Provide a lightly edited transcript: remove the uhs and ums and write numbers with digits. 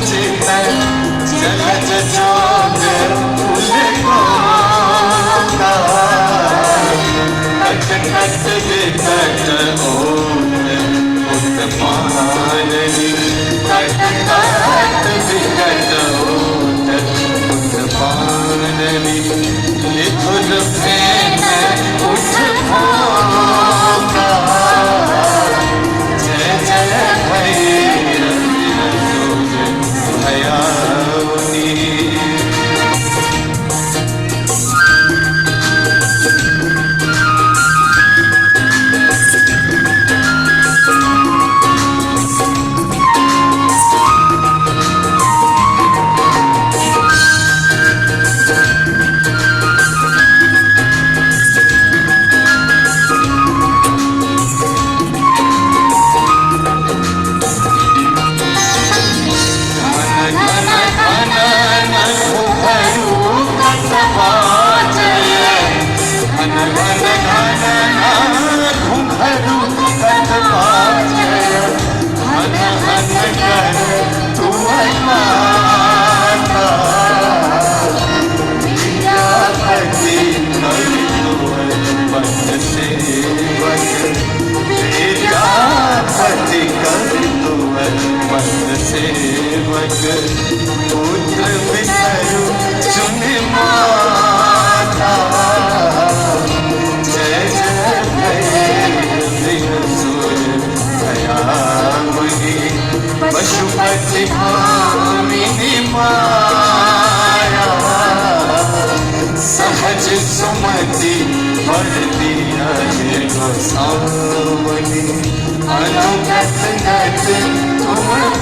चित जलज जोग फूल cut cut विकट ओत उत्पादनी कट कट विकट ओत उत्पादनी लिखुल फेन उठ भोगा जय जय भैरव भयाउनी सेवक पुत्र विसरु चुन माता जय जय भैरव सुर भयावनी पशुपति भामिनी माया सहज सुमति भरती है गोसावनी अनुगत नत तुम